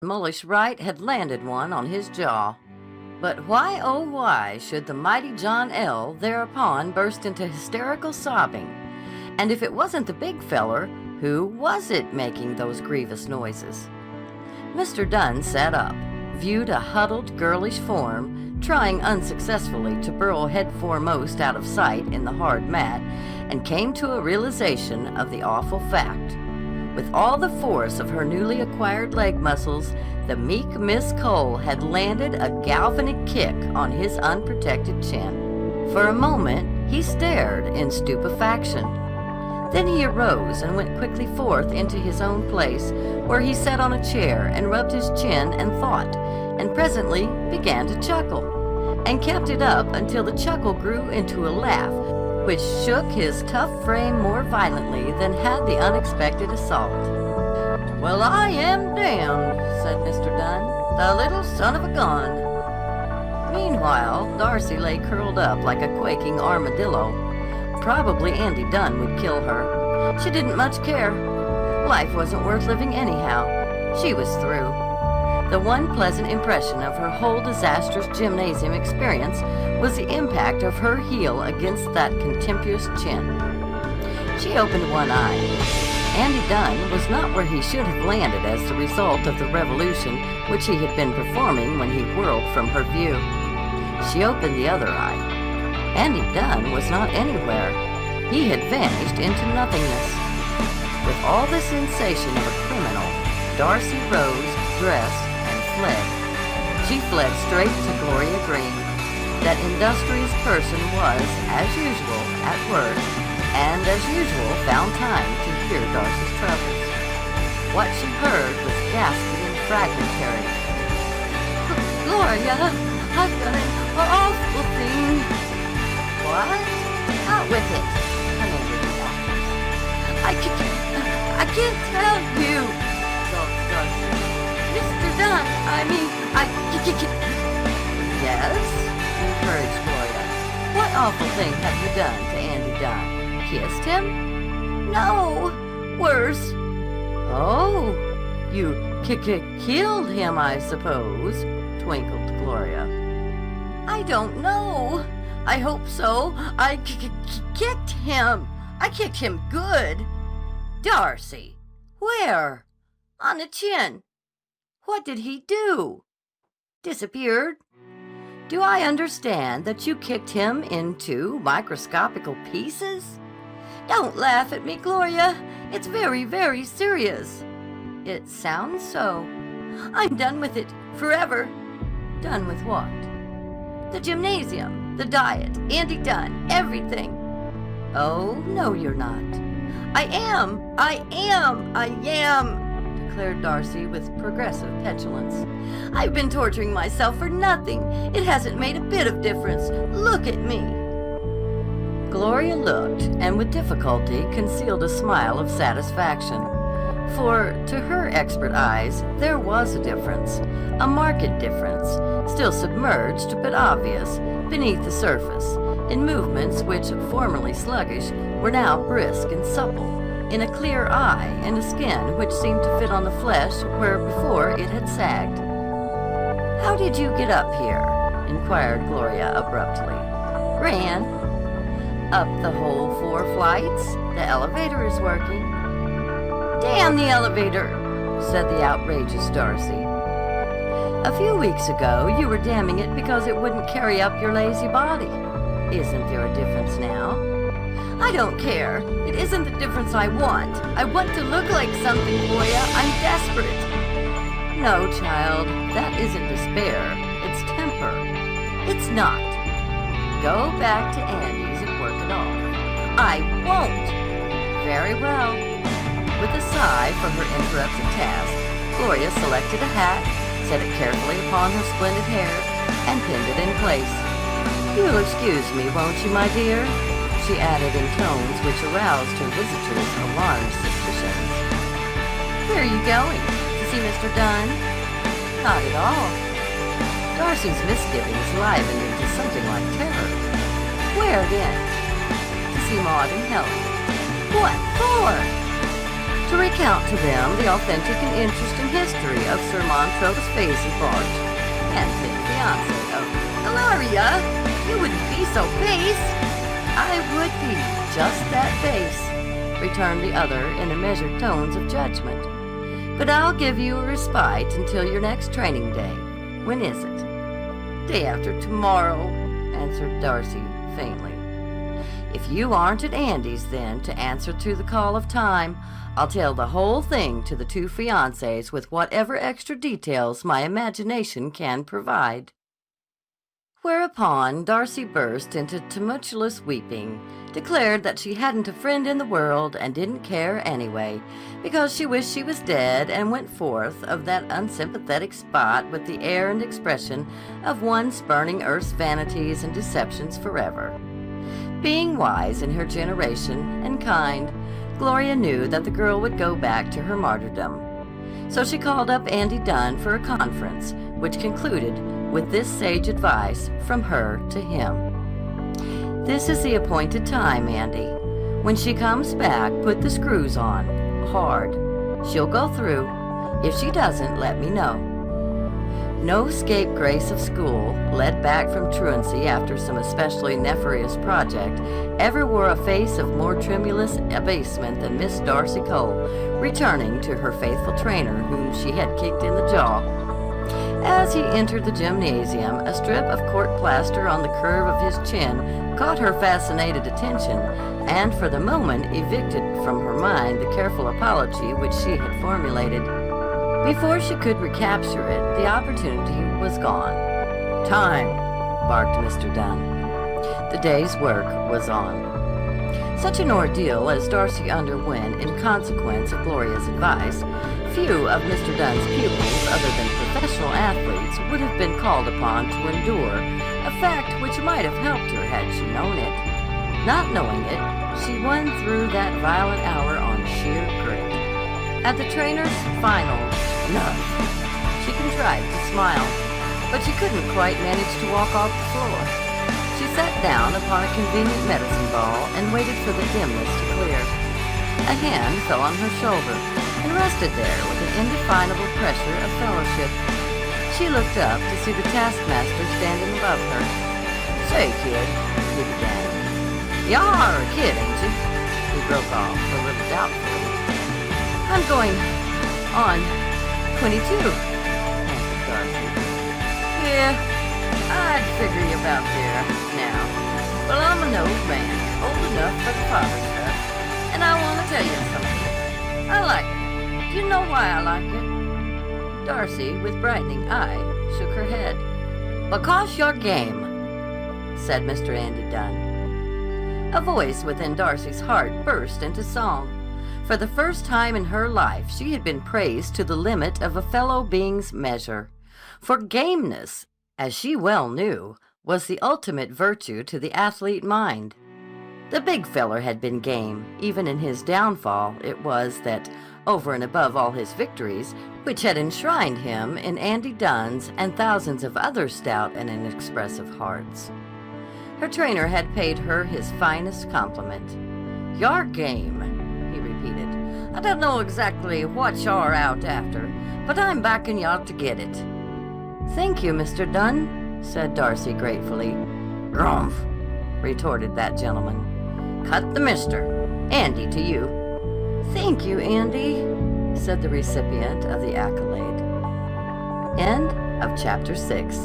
Mullish right had landed one on his jaw. But why, oh why, should the mighty John L. thereupon burst into hysterical sobbing? And if it wasn't the big feller, who was it making those grievous noises? Mr. Dunn sat up, viewed a huddled, girlish form, trying unsuccessfully to burrow head foremost out of sight in the hard mat, and came to a realization of the awful fact. With all the force of her newly acquired leg muscles, the meek Miss Cole had landed a galvanic kick on his unprotected chin. For a moment, he stared in stupefaction. Then he arose and went quickly forth into his own place, where he sat on a chair and rubbed his chin and thought, and presently began to chuckle, and kept it up until the chuckle grew into a laugh, which shook his tough frame more violently than had the unexpected assault. "Well, I am damned," said Mr. Dunn, "the little son of a gun." Meanwhile, Darcy lay curled up like a quaking armadillo. Probably Andy Dunn would kill her. She didn't much care. Life wasn't worth living anyhow. She was through. The one pleasant impression of her whole disastrous gymnasium experience was the impact of her heel against that contemptuous chin. She opened one eye. Andy Dunn was not where he should have landed as the result of the revolution which he had been performing when he whirled from her view. She opened the other eye. Andy Dunn was not anywhere. He had vanished into nothingness. With all the sensation of a criminal, Darcy rose, dressed, and fled. She fled straight to Gloria Greene. That industrious person was, as usual, at work, and as usual found time to hear Darcy's troubles. What she heard was gaspy and fragmentary. "Gloria, I've done an awful thing." "What? Out with it," commanded the doctor. I can't tell you," gulped Darcy. "Mr. Dunn, Yes?" encouraged Gloria. "What awful thing have you done to Andy Dunn? Kissed him?" "No, worse." "Oh, you killed him, I suppose," twinkled Gloria. "I don't know. I hope so. I kicked him. I kicked him good." "Darcy, where?" "On the chin." "What did he do?" "Disappeared." "Do I understand that you kicked him into microscopical pieces?" "Don't laugh at me, Gloria. It's very, very serious." "It sounds so." "I'm done with it. Forever." "Done with what?" "The gymnasium, the diet, Andy Dunn, everything." "Oh, no, you're not." I am, declared Darcy with progressive petulance. "I've been torturing myself for nothing. It hasn't made a bit of difference. Look at me." Gloria looked, and with difficulty concealed a smile of satisfaction. For, to her expert eyes, there was a difference, a marked difference, still submerged but obvious, beneath the surface, in movements which, formerly sluggish, were now brisk and supple, in a clear eye and a skin which seemed to fit on the flesh where before it had sagged. "How did you get up here?" inquired Gloria abruptly. "Ran." "Up the whole 4 flights? The elevator is working." "Damn the elevator," said the outrageous Darcy. "A few weeks ago you were damning it because it wouldn't carry up your lazy body. Isn't there a difference now?" "I don't care. It isn't the difference I want. I want to look like something, Gloria. I'm desperate." "No, child, that isn't despair. It's temper." "It's not." "Go back to Andy's and work it off." "I won't." "Very well." With a sigh for her interrupted task, Gloria selected a hat, set it carefully upon her splendid hair, and pinned it in place. "You'll excuse me, won't you, my dear?" she added in tones which aroused her visitor's alarmed suspicions. "Where are you going? To see Mr. Dunn?" "Not at all." Darcy's misgivings livened into something like terror. "Where then?" "To see Maud and Helen." "What for?" to recount to them the authentic and interesting history of Sir Montrose Phasey-Bart, and fiancé of Ilaria. You wouldn't be so base. I would be just that base, returned the other in the measured tones of judgment. But I'll give you a respite until your next training day. When is it? Day after tomorrow, answered Darcy faintly. If you aren't at Andy's then to answer to the call of time, I'll tell the whole thing to the two fiancés with whatever extra details my imagination can provide. Whereupon Darcy burst into tumultuous weeping, declared that she hadn't a friend in the world and didn't care anyway, because she wished she was dead, and went forth of that unsympathetic spot with the air and expression of one spurning earth's vanities and deceptions forever. Being wise in her generation and kind, Gloria knew that the girl would go back to her martyrdom. So she called up Andy Dunn for a conference, which concluded with this sage advice from her to him. This is the appointed time, Andy. When she comes back, put the screws on, hard. She'll go through. If she doesn't, let me know. No scapegrace of school, led back from truancy after some especially nefarious project, ever wore a face of more tremulous abasement than Miss Darcy Cole, returning to her faithful trainer whom she had kicked in the jaw. As he entered the gymnasium, a strip of court plaster on the curve of his chin caught her fascinated attention, and for the moment evicted from her mind the careful apology which she had formulated. Before she could recapture it, the opportunity was gone. Time, barked Mr. Dunn. The day's work was on. Such an ordeal as Darcy underwent in consequence of Gloria's advice, few of Mr. Dunn's pupils, other than professional athletes, would have been called upon to endure, a fact which might have helped her had she known it. Not knowing it, she won through that violent hour on sheer grit. At the trainer's final nudge, she contrived to smile, but she couldn't quite manage to walk off the floor. She sat down upon a convenient medicine ball and waited for the dimness to clear. A hand fell on her shoulder and rested there with an indefinable pressure of fellowship. She looked up to see the taskmaster standing above her. Say, kid, he began. You are a kid, ain't you? He broke off a little doubtfully. I'm going on 22, answered Darcy. Yeah, I'd figure you about there now. Well, I'm an old man, old enough for the father stuff, and I want to tell you something. I like it. Do you know why I like it? Darcy, with brightening eye, shook her head. Because you're game, said Mr. Andy Dunn. A voice within Darcy's heart burst into song. For the first time in her life, she had been praised to the limit of a fellow being's measure. For gameness, as she well knew, was the ultimate virtue to the athlete mind. The big feller had been game. Even in his downfall, it was that, over and above all his victories, which had enshrined him in Andy Dunn's and thousands of other stout and inexpressive hearts. Her trainer had paid her his finest compliment. Your game, he repeated. I don't know exactly what you're out after, but I'm backing you to get it. Thank you, Mr. Dunn, said Darcy gratefully. Grumph, retorted that gentleman. Cut the mister. Andy to you. Thank you, Andy, said the recipient of the accolade. End of Chapter 6.